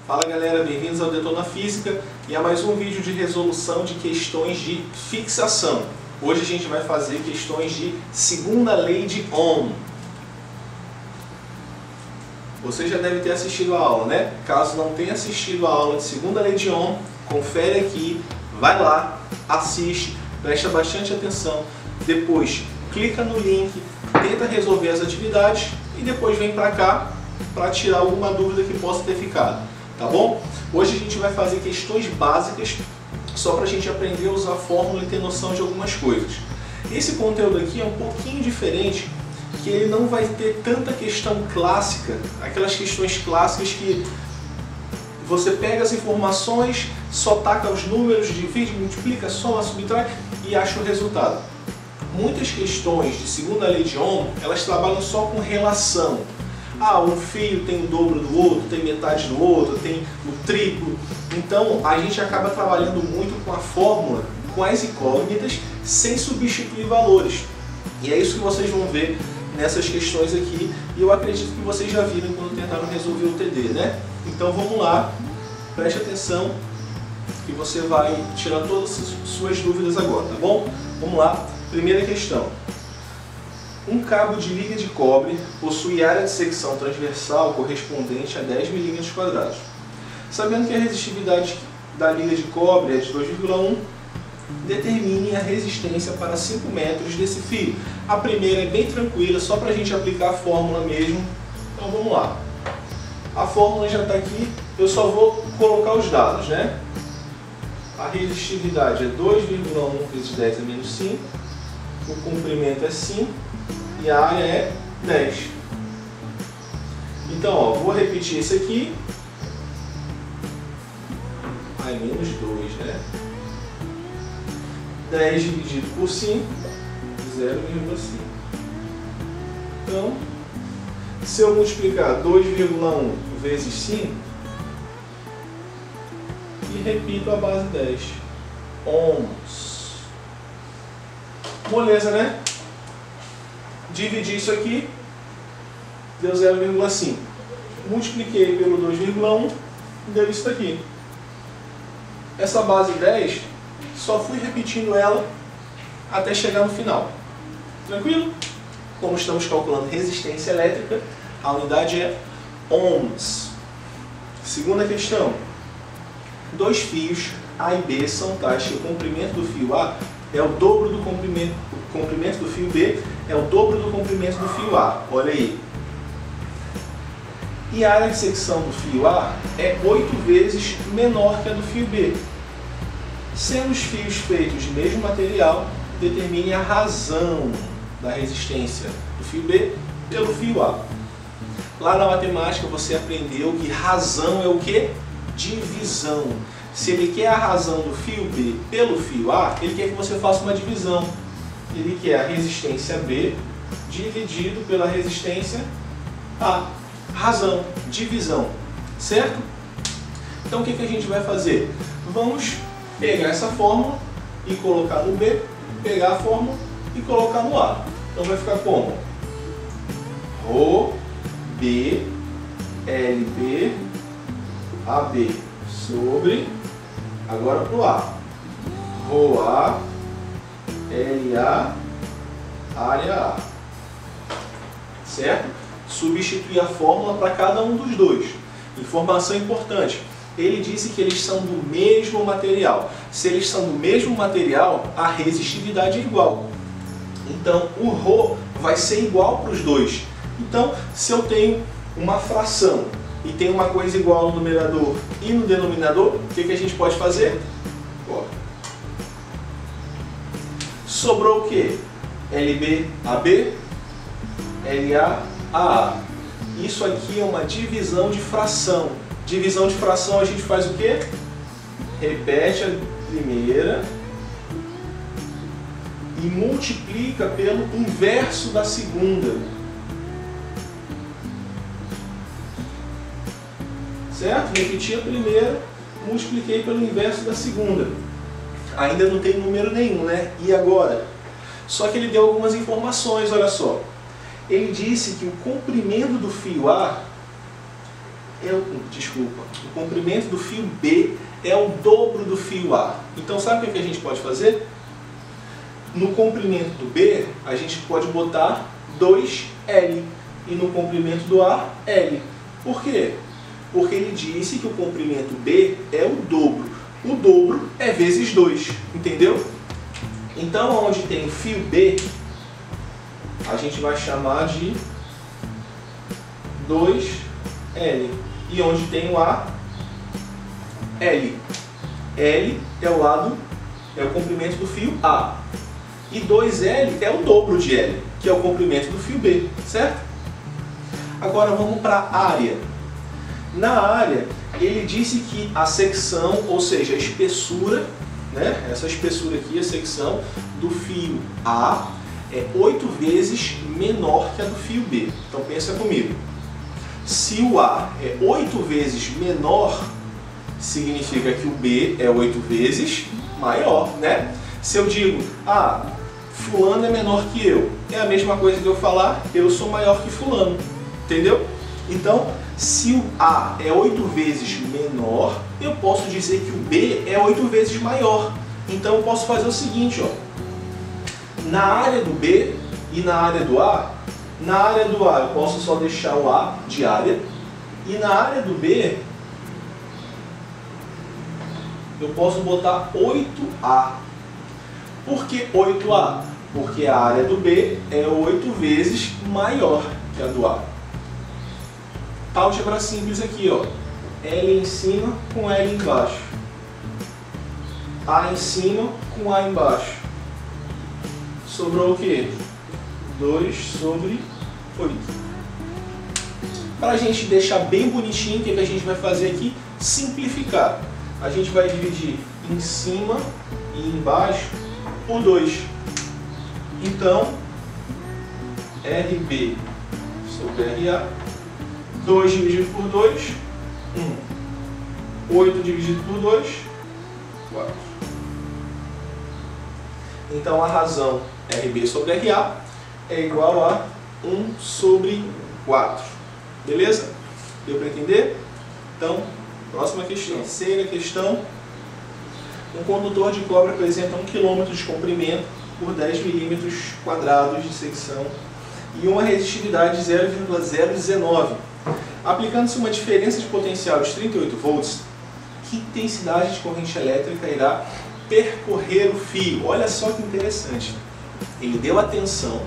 Fala galera, bem-vindos ao Detona Física e a mais um vídeo de resolução de questões de fixação. Hoje a gente vai fazer questões de segunda lei de Ohm. Você já deve ter assistido a aula, né? Caso não tenha assistido a aula de segunda lei de Ohm, confere aqui, vai lá, assiste, presta bastante atenção, depois clica no link, tenta resolver as atividades e depois vem para cá para tirar alguma dúvida que possa ter ficado, tá bom? Hoje a gente vai fazer questões básicas só para a gente aprender a usar a fórmula e ter noção de algumas coisas. Esse conteúdo aqui é um pouquinho diferente, que ele não vai ter tanta questão clássica, aquelas questões clássicas que você pega as informações, só taca os números, divide, multiplica, soma, subtrai e acha o resultado. Muitas questões de segunda lei de Ohm, elas trabalham só com relação. Ah, um fio tem o dobro do outro, tem metade do outro, tem o triplo. Então a gente acaba trabalhando muito com a fórmula, com as incógnitas, sem substituir valores. E é isso que vocês vão ver nessas questões aqui. E eu acredito que vocês já viram quando tentaram resolver o TD, né? Então vamos lá, preste atenção que você vai tirar todas as suas dúvidas agora, tá bom? Vamos lá, primeira questão. Um cabo de liga de cobre possui área de secção transversal correspondente a 10 mm². Sabendo que a resistividade da liga de cobre é de 2,1, determine a resistência para 5 metros desse fio. A primeira é bem tranquila, só para a gente aplicar a fórmula mesmo. Então vamos lá. A fórmula já está aqui, eu só vou colocar os dados, né? A resistividade é 2,1 vezes 10 a menos 5, o comprimento é 5, e a área é 10. Então, ó, vou repetir isso aqui. Aí, menos 2, né? 10 dividido por 5, 0,5. Então, se eu multiplicar 2,1 vezes 5, e repito a base 10. Ohms. Moleza, né? Dividi isso aqui, deu 0,5. Multipliquei pelo 2,1, deu isso daqui. Essa base 10, só fui repetindo ela até chegar no final. Tranquilo? Como estamos calculando resistência elétrica, a unidade é ohms. Segunda questão. Dois fios A e B são tais que o comprimento do fio A é o dobro do comprimento do fio B é o dobro do comprimento do fio A. Olha aí. E a área de secção do fio A é 8 vezes menor que a do fio B. Sendo os fios feitos de mesmo material, determine a razão da resistência do fio B pelo fio A. Lá na matemática você aprendeu que razão é o quê? Divisão. Se ele quer a razão do fio B pelo fio A, ele quer que você faça uma divisão. Ele quer a resistência B dividido pela resistência A. Razão, divisão, certo? Então o que a gente vai fazer? Vamos pegar essa fórmula e colocar no B, pegar a fórmula e colocar no A. Então vai ficar como? Rho B LB AB sobre, agora para o A, Rho A LA área A, certo? Substituir a fórmula para cada um dos dois. Informação importante, ele disse que eles são do mesmo material. Se eles são do mesmo material, a resistividade é igual. Então o Rho vai ser igual para os dois. Então se eu tenho uma fração e tem uma coisa igual no numerador e no denominador, o que a gente pode fazer? Ó. Sobrou o que? LB AB, LA AA. Isso aqui é uma divisão de fração. Divisão de fração a gente faz o quê? Repete a primeira e multiplica pelo inverso da segunda. Certo? Repeti a primeira, multipliquei pelo inverso da segunda. Ainda não tem número nenhum, né? E agora? Só que ele deu algumas informações, olha só. Ele disse que o comprimento do fio A o comprimento do fio B é o dobro do fio A. Então sabe o que a gente pode fazer? No comprimento do B, a gente pode botar 2L. E no comprimento do A, L. Por quê? Porque ele disse que o comprimento B é o dobro. O dobro é vezes 2. Entendeu? Então, onde tem o fio B, a gente vai chamar de 2L. E onde tem o A, L. L é o lado, é o comprimento do fio A. E 2L é o dobro de L, que é o comprimento do fio B, certo? Agora vamos para a área. Na área, ele disse que a secção, ou seja, a espessura, né, essa espessura aqui, a secção do fio A, é 8 vezes menor que a do fio B. Então pensa comigo. Se o A é 8 vezes menor, significa que o B é 8 vezes maior, né? Se eu digo, fulano é menor que eu, é a mesma coisa que eu falar, eu sou maior que fulano, entendeu? Então, se o A é 8 vezes menor, eu posso dizer que o B é 8 vezes maior. Então eu posso fazer o seguinte, ó. Na área do B e na área do A, na área do A eu posso só deixar o A de área, e na área do B eu posso botar 8A. Por que 8A? Porque a área do B é 8 vezes maior que a do A. Álgebra simples aqui, ó. L em cima com L embaixo. A em cima com A embaixo. Sobrou o quê? 2 sobre 8. Para a gente deixar bem bonitinho, o que a gente vai fazer aqui? Simplificar. A gente vai dividir em cima e embaixo por 2. Então, RB sobre RA, 2 dividido por 2, 1. 8 dividido por 2, 4. Então, a razão RB sobre RA é igual a 1 sobre 4. Beleza? Deu para entender? Então, próxima questão. Terceira questão. Um condutor de cobre apresenta 1 km de comprimento por 10 milímetros quadrados de secção e uma resistividade de 0,019. Aplicando-se uma diferença de potencial de 38 volts, que intensidade de corrente elétrica irá percorrer o fio? Olha só que interessante. Ele deu a tensão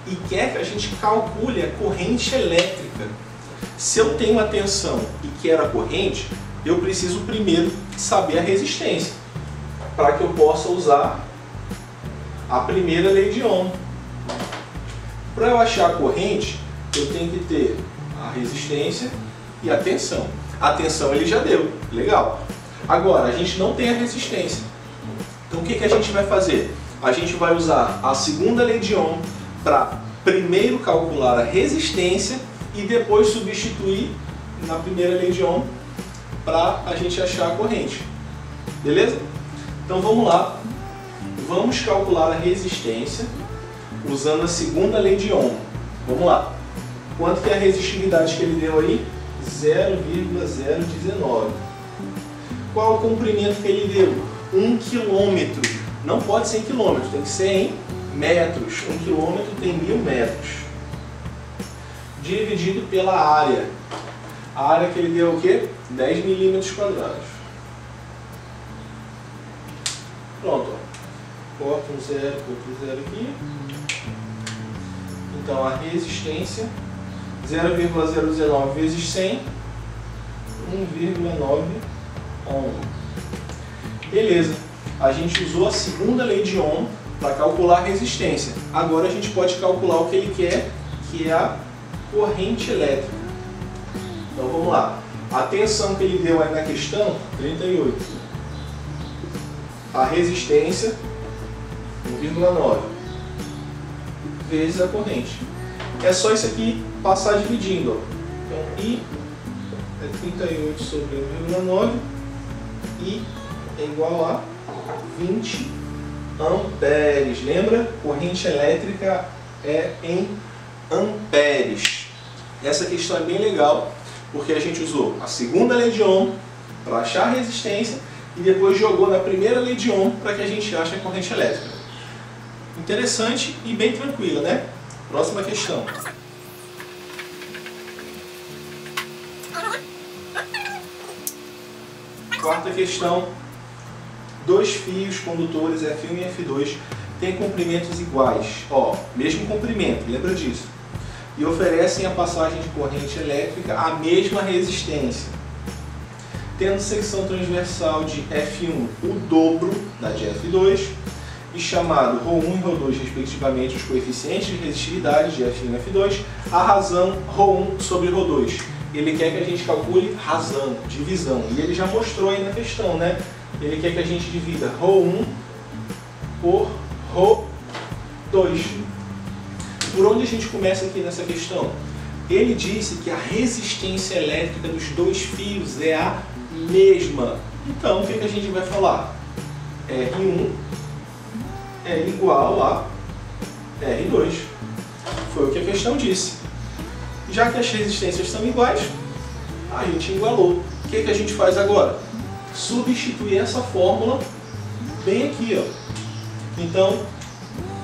e quer que a gente calcule a corrente elétrica. Se eu tenho a tensão e quero a corrente, eu preciso primeiro saber a resistência, para que eu possa usar a primeira lei de Ohm. Para eu achar a corrente, eu tenho que ter a resistência e a tensão. A tensão ele já deu, legal. Agora, a gente não tem a resistência. Então o que a gente vai fazer? A gente vai usar a segunda lei de Ohm para primeiro calcular a resistência e depois substituir na primeira lei de Ohm para a gente achar a corrente. Beleza? Então vamos lá. Vamos calcular a resistência usando a segunda lei de Ohm. Vamos lá. Quanto que é a resistividade que ele deu aí? 0,019. Qual o comprimento que ele deu? 1 km. Não pode ser em quilômetros, tem que ser em metros. 1 km tem 1000 metros. Dividido pela área. A área que ele deu é o quê? 10 milímetros quadrados. Pronto. Corta um zero, outro zero aqui. Então a resistência 0,019 vezes 100, 1,9 ohm. Beleza. A gente usou a segunda lei de Ohm para calcular a resistência. Agora a gente pode calcular o que ele quer, que é a corrente elétrica. Então vamos lá. A tensão que ele deu aí na questão, 38. A resistência, 1,9 vezes a corrente. É só isso aqui passar dividindo. Ó. Então I é 38 sobre 1,9 e é igual a 20 amperes. Lembra? Corrente elétrica é em amperes. Essa questão é bem legal Porque a gente usou a segunda lei de Ohm para achar a resistência e depois jogou na primeira lei de Ohm para que a gente ache a corrente elétrica. Interessante e bem tranquila, né? Próxima questão. Quarta questão. Dois fios condutores F1 e F2 têm comprimentos iguais, mesmo comprimento, lembra disso, e oferecem a passagem de corrente elétrica à mesma resistência, tendo secção transversal de F1 o dobro da de F2 e chamado ρ1 e ρ2 respectivamente os coeficientes de resistividade de F1 e F2, a razão ρ1 sobre ρ2. Ele quer que a gente calcule razão, divisão, e ele já mostrou aí na questão, né? Ele quer que a gente divida ρ1 por ρ2. Por onde a gente começa aqui nessa questão? Ele disse que a resistência elétrica dos dois fios é a mesma. Então, o que a gente vai falar? R1 é igual a R2. Foi o que a questão disse. Já que as resistências são iguais, a gente igualou. O que a gente faz agora? Substituir essa fórmula bem aqui, Então,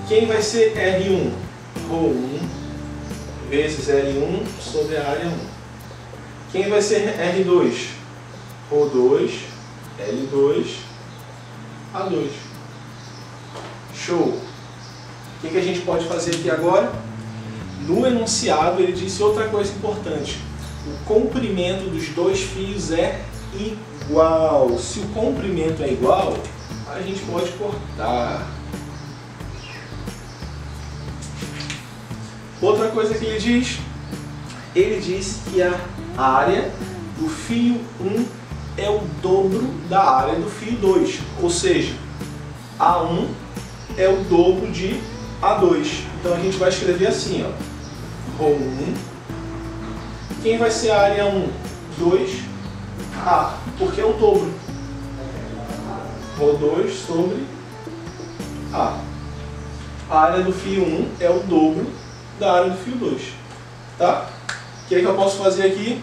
quem vai ser R1? ρ1 vezes L1 sobre a área 1. Quem vai ser R2? ρ2 L2 A2. Show! O que a gente pode fazer aqui agora? No enunciado ele disse outra coisa importante. O comprimento dos dois fios é igual. Se o comprimento é igual, a gente pode cortar. Outra coisa que ele disse que a área do fio 1 é o dobro da área do fio 2. Ou seja, A1 é o dobro de A2. Então a gente vai escrever assim, ρ1. Quem vai ser a área 1? 2A, porque é o dobro. ρ2 sobre A. A área do fio 1 é o dobro da área do fio 2. Tá? O que é que eu posso fazer aqui?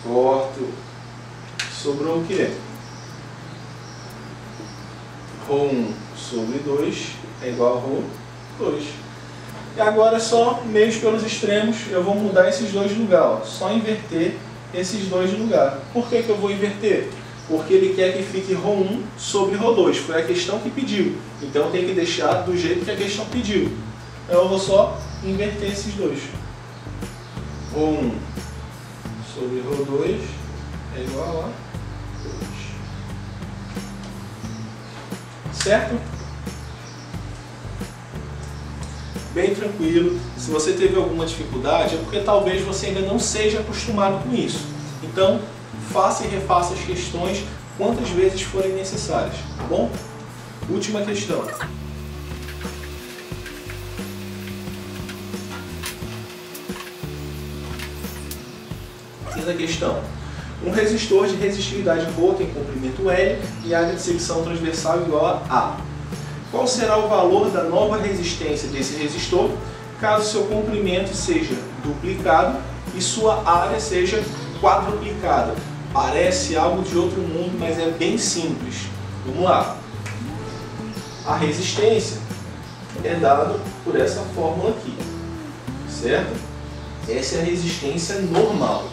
Corto. Sobrou o quê? ρ1 sobre 2 é igual a ρ2. E agora só meios pelos extremos, eu vou mudar esses dois de lugar. Só inverter esses dois de lugar. Por que eu vou inverter? Porque ele quer que fique ρ1 sobre ρ2. Foi a questão que pediu. Então tem que deixar do jeito que a questão pediu. Então eu vou só inverter esses dois. ρ1 sobre ρ2 é igual a 2. Certo? Bem tranquilo. Se você teve alguma dificuldade, é porque talvez você ainda não seja acostumado com isso. Então, faça e refaça as questões quantas vezes forem necessárias, tá bom? Última questão. Quinta questão. Um resistor de resistividade ρ tem comprimento L e área de secção transversal igual a A. Qual será o valor da nova resistência desse resistor caso seu comprimento seja duplicado e sua área seja quadruplicada? Parece algo de outro mundo, mas é bem simples. Vamos lá. A resistência é dada por essa fórmula aqui, certo? Essa é a resistência normal.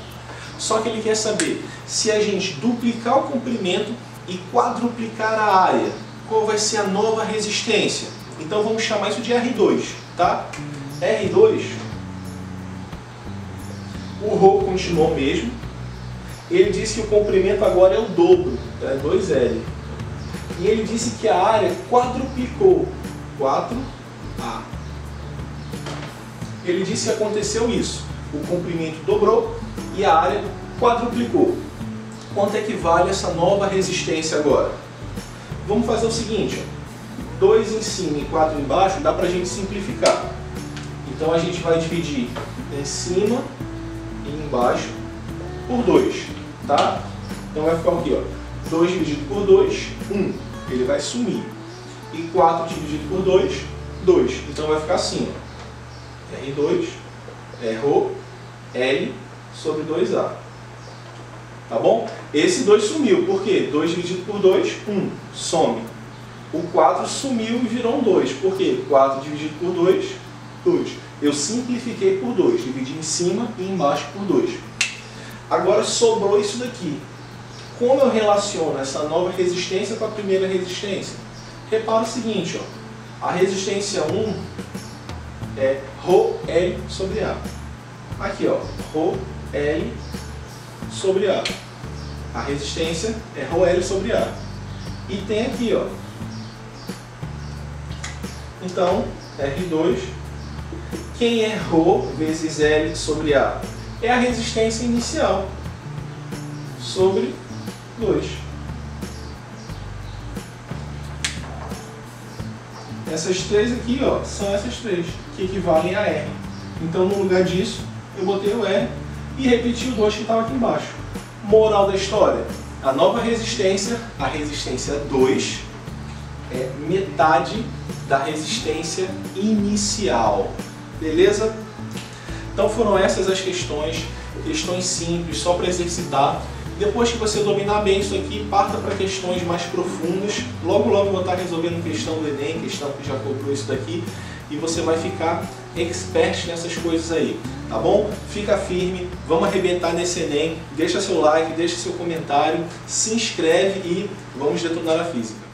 Só que ele quer saber se a gente duplicar o comprimento e quadruplicar a área, qual vai ser a nova resistência. Então vamos chamar isso de R2, tá? R2, o ρ continuou mesmo. Ele disse que o comprimento agora é o dobro, é 2L. E ele disse que a área quadruplicou, 4A. Ele disse que aconteceu isso, o comprimento dobrou e a área quadruplicou. Quanto é que vale essa nova resistência agora? Vamos fazer o seguinte, 2 em cima e 4 embaixo, dá pra gente simplificar. Então a gente vai dividir em cima e embaixo por 2, tá? Então vai ficar aqui, 2 dividido por 2, 1, ele vai sumir. E 4 dividido por 2, 2. Então vai ficar assim, R2 é ρ, L sobre 2A. Tá bom? Esse 2 sumiu. Por quê? 2 dividido por 2, 1. Some. O 4 sumiu e virou um 2. Por quê? 4 dividido por 2, 2. Eu simplifiquei por 2. Dividi em cima e embaixo por 2. Agora sobrou isso daqui. Como eu relaciono essa nova resistência com a primeira resistência? Repara o seguinte, ó. A resistência 1 é ρL sobre A. Aqui, ó, ρL sobre A. A resistência é ρL sobre A. E tem aqui, ó. Então, R2, quem é ρ vezes L sobre A? É a resistência inicial sobre 2. Essas três aqui, ó, são essas três, que equivalem a R. Então, no lugar disso, eu botei o R e repeti o 2 que estava aqui embaixo. Moral da história: a nova resistência, a resistência 2, é metade da resistência inicial. Beleza? Então foram essas as questões simples, só para exercitar. Depois que você dominar bem isso aqui, parta para questões mais profundas. Logo eu vou estar resolvendo questão do Enem, questão que já cobrou isso daqui, e você vai ficar expert nessas coisas aí, tá bom? Fica firme, vamos arrebentar nesse Enem, deixa seu like, deixa seu comentário, se inscreve e vamos detonar a física.